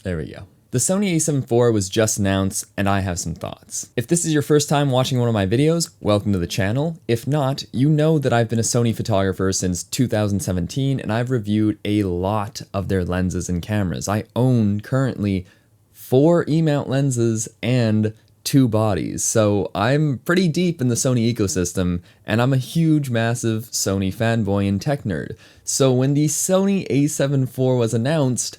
There we go. The Sony A7 IV was just announced, and I have some thoughts. If this is your first time watching one of my videos, welcome to the channel. If not, you know that I've been a Sony photographer since 2017, and I've reviewed a lot of their lenses and cameras. I own currently 4 E-mount lenses and 2 bodies, so I'm pretty deep in the Sony ecosystem, and I'm a huge, massive Sony fanboy and tech nerd. So when the Sony A7 IV was announced,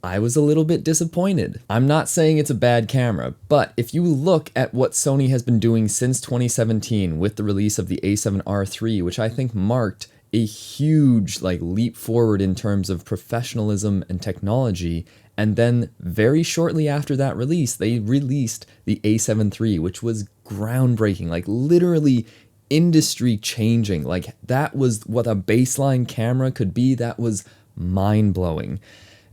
I was a little bit disappointed. I'm not saying it's a bad camera, but if you look at what Sony has been doing since 2017 with the release of the A7R III, which I think marked a huge leap forward in terms of professionalism and technology, and then very shortly after that release, they released the A7 III, which was groundbreaking, literally industry changing. That was what a baseline camera could be. That was mind-blowing.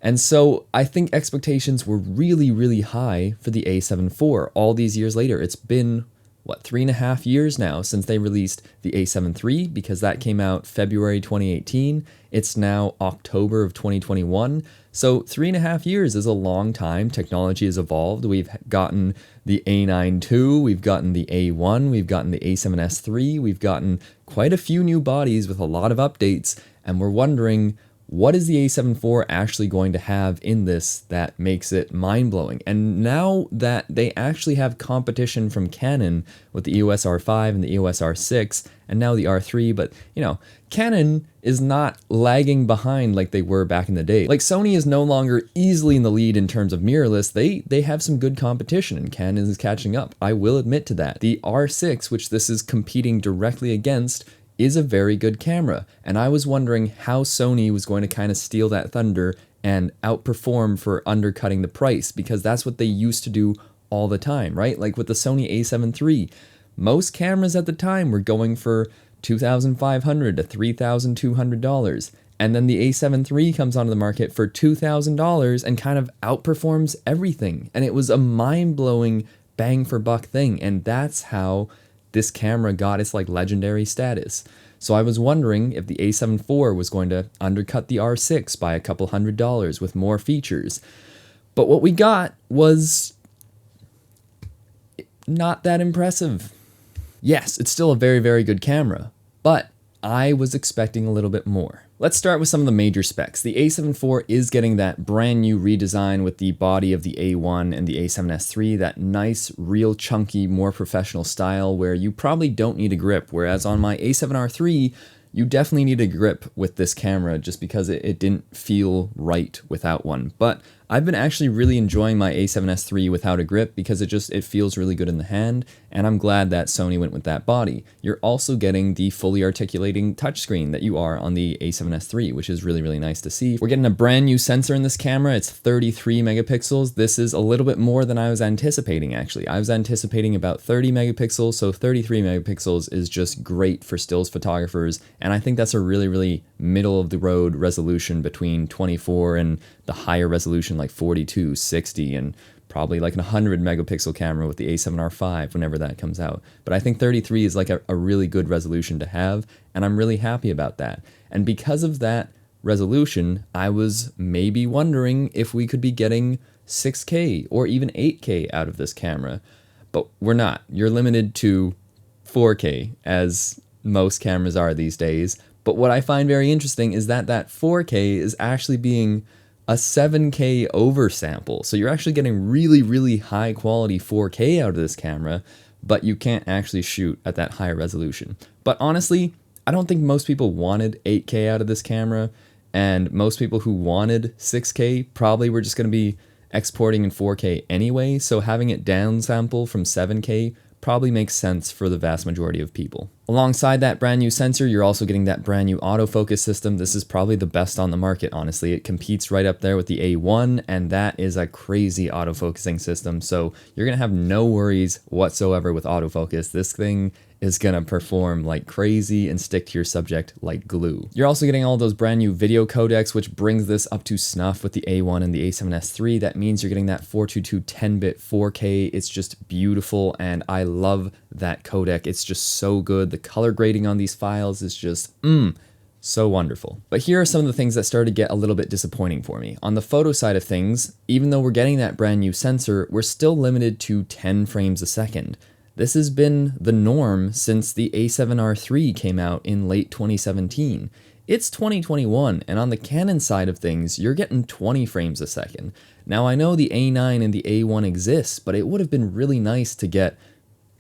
And so I think expectations were really, really high for the A7 IV all these years later. It's been, 3.5 years now since they released the A7 III, because that came out February 2018. It's now October of 2021. So 3.5 years is a long time. Technology has evolved. We've gotten the A9 II, we've gotten the A1, we've gotten the A7S III, we've gotten quite a few new bodies with a lot of updates, and we're wondering, what is the A7 IV actually going to have in this that makes it mind-blowing? And now that they actually have competition from Canon with the EOS R5 and the EOS R6, and now the R3, but, Canon is not lagging behind like they were back in the day. Sony is no longer easily in the lead in terms of mirrorless. They have some good competition, and Canon is catching up. I will admit to that. The R6, which this is competing directly against, is a very good camera, and I was wondering how Sony was going to kind of steal that thunder and outperform for undercutting the price, because that's what they used to do all the time, right? Like with the Sony A7 III, most cameras at the time were going for $2,500 to $3,200, and then the A7 III comes onto the market for $2,000 and kind of outperforms everything, and it was a mind-blowing bang for buck thing, and that's how this camera got its legendary status. So I was wondering if the A7 IV was going to undercut the R6 by a couple $100 with more features. But what we got was not that impressive. Yes, it's still a very, very good camera, but I was expecting a little bit more. Let's start with some of the major specs. The A7 IV is getting that brand new redesign with the body of the A1 and the A7S III, that nice, real chunky, more professional style where you probably don't need a grip, whereas on my A7R III, you definitely need a grip with this camera just because it didn't feel right without one. But I've been actually really enjoying my A7S III without a grip because it feels really good in the hand, and I'm glad that Sony went with that body. You're also getting the fully articulating touchscreen that you are on the A7S III, which is really, really nice to see. We're getting a brand new sensor in this camera. It's 33 megapixels. This is a little bit more than I was anticipating, actually. I was anticipating about 30 megapixels, so 33 megapixels is just great for stills photographers, and I think that's a really, really middle-of-the-road resolution between 24 and the higher resolution like 42, 60, and probably like an 100 megapixel camera with the A7R5 whenever that comes out. But I think 33 is like a really good resolution to have, and I'm really happy about that. And because of that resolution, I was maybe wondering if we could be getting 6K or even 8K out of this camera, but we're not. You're limited to 4K, as most cameras are these days. But what I find very interesting is that 4K is actually being a 7K oversample. So you're actually getting really, really high quality 4K out of this camera, but you can't actually shoot at that higher resolution. But honestly, I don't think most people wanted 8K out of this camera, and most people who wanted 6K probably were just going to be exporting in 4K anyway, so having it downsample from 7K probably makes sense for the vast majority of people. Alongside that brand new sensor, you're also getting that brand new autofocus system. This is probably the best on the market, honestly. It competes right up there with the A1, and that is a crazy autofocusing system. So you're gonna have no worries whatsoever with autofocus. This thing is gonna perform like crazy and stick to your subject like glue. You're also getting all those brand new video codecs, which brings this up to snuff with the A1 and the A7S III. That means you're getting that 422 10-bit 4K. It's just beautiful, and I love that codec. It's just so good. The color grading on these files is just So wonderful. But here are some of the things that started to get a little bit disappointing for me. On the photo side of things, even though we're getting that brand new sensor, we're still limited to 10 frames a second. This has been the norm since the A7R III came out in late 2017. It's 2021, and on the Canon side of things, you're getting 20 frames a second. Now I know the A9 and the A1 exists, but it would have been really nice to get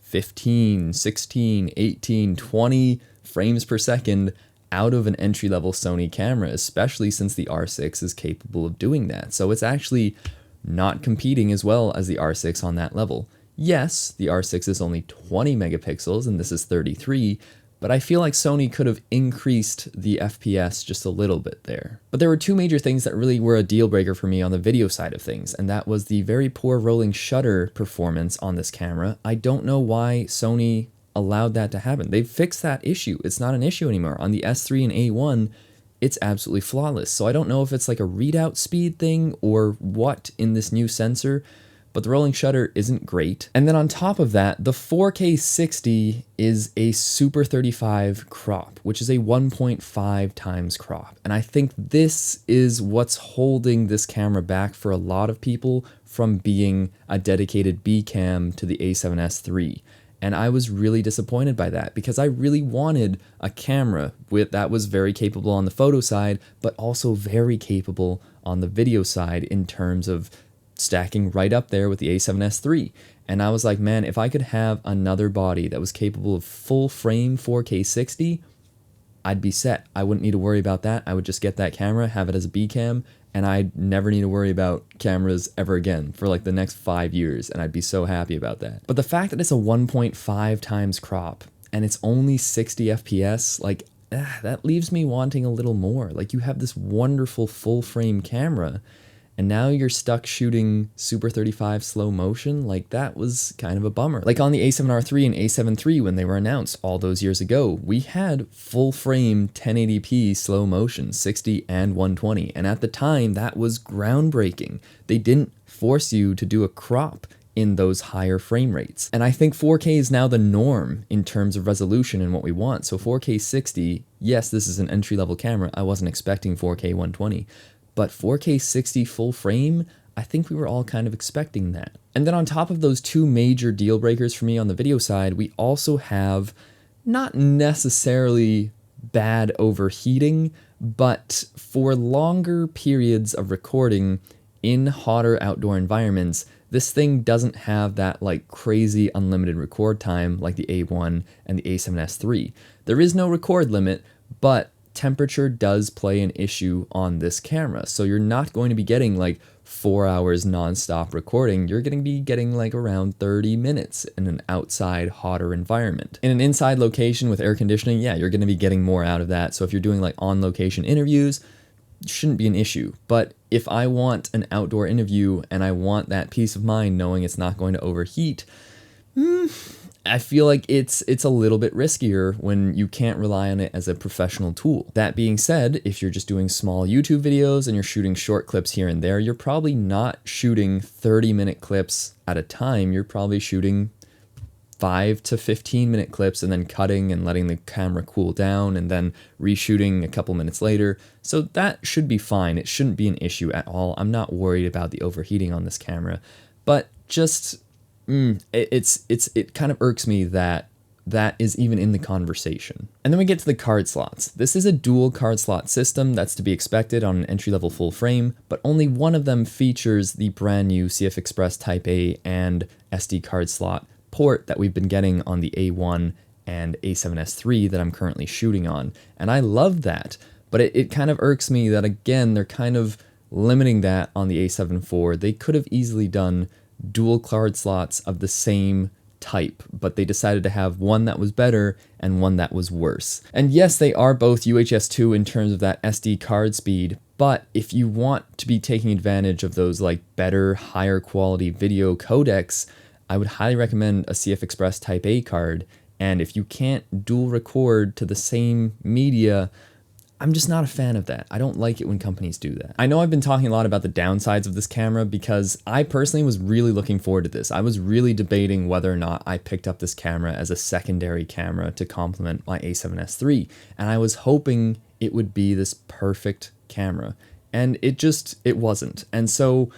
15, 16, 18, 20 frames per second out of an entry-level Sony camera, especially since the R6 is capable of doing that. So it's actually not competing as well as the R6 on that level. Yes, the R6 is only 20 megapixels and this is 33, but I feel like Sony could have increased the FPS just a little bit there. But there were two major things that really were a deal breaker for me on the video side of things, and that was the very poor rolling shutter performance on this camera. I don't know why Sony allowed that to happen. They've fixed that issue. It's not an issue anymore. On the S3 and A1, it's absolutely flawless. So I don't know if it's like a readout speed thing or what in this new sensor, but the rolling shutter isn't great. And then on top of that, the 4K 60 is a Super 35 crop, which is a 1.5 times crop. And I think this is what's holding this camera back for a lot of people from being a dedicated B cam to the A7S III. And I was really disappointed by that because I really wanted a camera that was very capable on the photo side, but also very capable on the video side in terms of stacking right up there with the A7S III. And I was like, man, if I could have another body that was capable of full frame 4K 60, I'd be set. I wouldn't need to worry about that. I would just get that camera, have it as a B cam, and I'd never need to worry about cameras ever again for like the next 5 years, and I'd be so happy about that. But the fact that it's a 1.5 times crop and it's only 60 FPS, like that leaves me wanting a little more. Like you have this wonderful full frame camera and now you're stuck shooting Super 35 slow motion. Like that was kind of a bummer. Like on the A7R III and A7 III when they were announced all those years ago, we had full frame 1080p slow motion, 60 and 120. And at the time that was groundbreaking. They didn't force you to do a crop in those higher frame rates. And I think 4K is now the norm in terms of resolution and what we want. So 4K 60, yes, this is an entry-level camera. I wasn't expecting 4K 120. But 4K 60 full frame, I think we were all kind of expecting that. And then on top of those two major deal breakers for me on the video side, we also have not necessarily bad overheating, but for longer periods of recording in hotter outdoor environments, this thing doesn't have that like crazy unlimited record time like the A1 and the A7S III. There is no record limit, but temperature does play an issue on this camera. So you're not going to be getting like 4 hours nonstop recording. You're going to be getting like around 30 minutes in an outside hotter environment. In an inside location with air conditioning, yeah, you're going to be getting more out of that. So if you're doing like on location interviews, it shouldn't be an issue. But if I want an outdoor interview and I want that peace of mind knowing it's not going to overheat, I feel like it's a little bit riskier when you can't rely on it as a professional tool. That being said, if you're just doing small YouTube videos and you're shooting short clips here and there, you're probably not shooting 30-minute clips at a time. You're probably shooting 5 to 15-minute clips and then cutting and letting the camera cool down and then reshooting a couple minutes later. So that should be fine. It shouldn't be an issue at all. I'm not worried about the overheating on this camera, but just it kind of irks me that that is even in the conversation. And then we get to the card slots. This is a dual card slot system that's to be expected on an entry-level full frame, but only one of them features the brand new CF Express Type A and SD card slot port that we've been getting on the A1 and A7S III that I'm currently shooting on. And I love that, but it kind of irks me that, again, they're kind of limiting that on the A7IV. They could have easily done dual card slots of the same type, but they decided to have one that was better and one that was worse. And yes, they are both UHS-2 in terms of that SD card speed, but if you want to be taking advantage of those like better, higher quality video codecs, I would highly recommend a CF Express Type A card. And if you can't dual record to the same media, I'm just not a fan of that. I don't like it when companies do that. I know I've been talking a lot about the downsides of this camera because I personally was really looking forward to this. I was really debating whether or not I picked up this camera as a secondary camera to complement my A7S III. And I was hoping it would be this perfect camera. And it wasn't. And so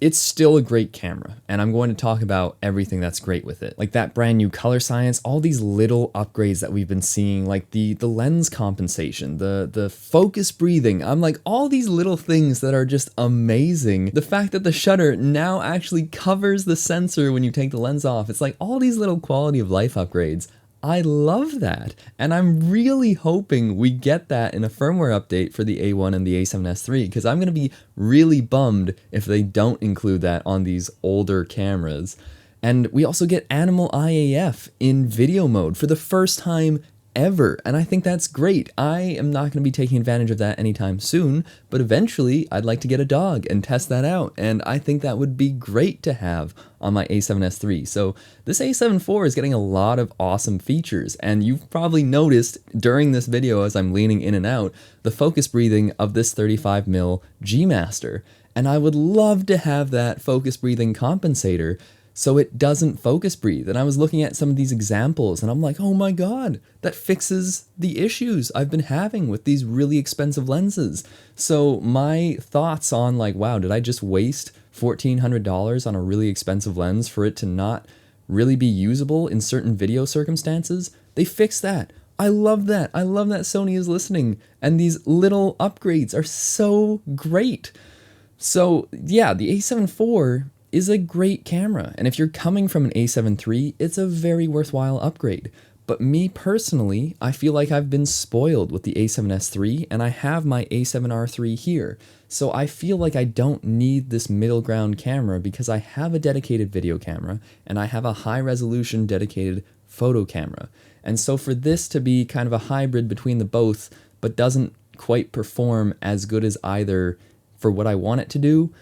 it's still a great camera, and I'm going to talk about everything that's great with it. Like that brand new color science, all these little upgrades that we've been seeing, like the lens compensation, the focus breathing. I'm like, all these little things that are just amazing. The fact that the shutter now actually covers the sensor when you take the lens off. It's like all these little quality of life upgrades. I love that, and I'm really hoping we get that in a firmware update for the A1 and the A7S III, because I'm going to be really bummed if they don't include that on these older cameras. And we also get Animal IAF in video mode for the first time ever, and I think that's great. I am not going to be taking advantage of that anytime soon, but eventually I'd like to get a dog and test that out, and I think that would be great to have on my A7S III. So this A7 IV is getting a lot of awesome features, and you've probably noticed during this video as I'm leaning in and out, the focus breathing of this 35mm G Master, and I would love to have that focus breathing compensator so it doesn't focus breathe. And I was looking at some of these examples and I'm like, oh my god, that fixes the issues I've been having with these really expensive lenses. So my thoughts on like, wow, did I just waste $1,400 on a really expensive lens for it to not really be usable in certain video circumstances? They fixed that. I love that. I love that Sony is listening, and these little upgrades are so great. So yeah, the A7 IV is a great camera, and if you're coming from an A7 III, it's a very worthwhile upgrade. But me personally, I feel like I've been spoiled with the A7S III, and I have my A7R III here. So I feel like I don't need this middle ground camera because I have a dedicated video camera, and I have a high resolution dedicated photo camera. And so for this to be kind of a hybrid between the both, but doesn't quite perform as good as either for what I want it to do,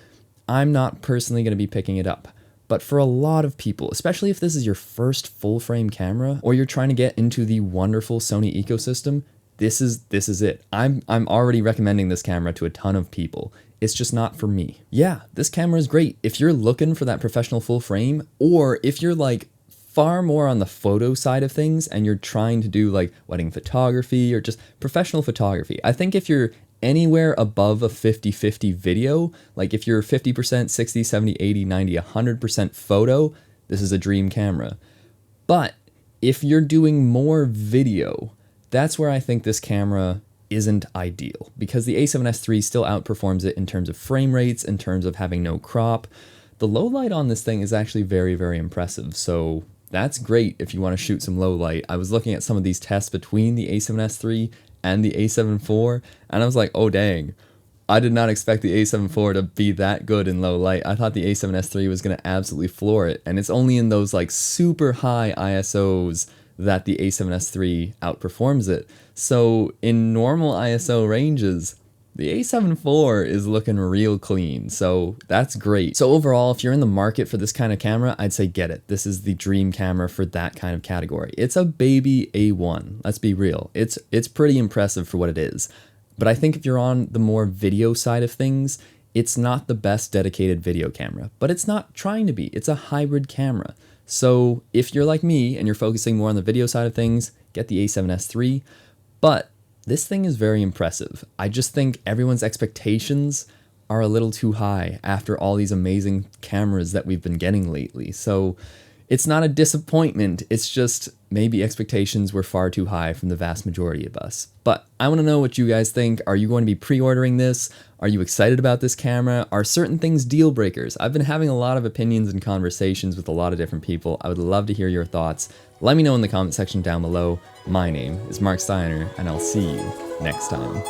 I'm not personally going to be picking it up. But for a lot of people, especially if this is your first full frame camera, or you're trying to get into the wonderful Sony ecosystem, this is it. I'm already recommending this camera to a ton of people. It's just not for me. Yeah, this camera is great if you're looking for that professional full frame, or if you're like far more on the photo side of things and you're trying to do like wedding photography or just professional photography. I think if you're anywhere above a 50-50 video, like if you're 50%, 60, 70, 80, 90, 100% photo, this is a dream camera. But if you're doing more video, that's where I think this camera isn't ideal, because the A7S III still outperforms it in terms of frame rates, in terms of having no crop. The low light on this thing is actually very, very impressive, so that's great if you want to shoot some low light. I was looking at some of these tests between the A7S III and the A7 IV, and I was like, oh dang, I did not expect the A7 IV to be that good in low light. I thought the A7S III was going to absolutely floor it, and it's only in those like super high ISOs that the A7S III outperforms it. So in normal ISO ranges, the A7 IV is looking real clean, so that's great. So overall, if you're in the market for this kind of camera, I'd say get it. This is the dream camera for that kind of category. It's a baby A1, let's be real. It's pretty impressive for what it is. But I think if you're on the more video side of things, it's not the best dedicated video camera, but it's not trying to be. It's a hybrid camera. So if you're like me and you're focusing more on the video side of things, get the A7S III, but this thing is very impressive. I just think everyone's expectations are a little too high after all these amazing cameras that we've been getting lately. So it's not a disappointment, it's just maybe expectations were far too high from the vast majority of us. But I want to know what you guys think. Are you going to be pre-ordering this? Are you excited about this camera? Are certain things deal breakers? I've been having a lot of opinions and conversations with a lot of different people. I would love to hear your thoughts. Let me know in the comment section down below. My name is Marc Steiner, and I'll see you next time.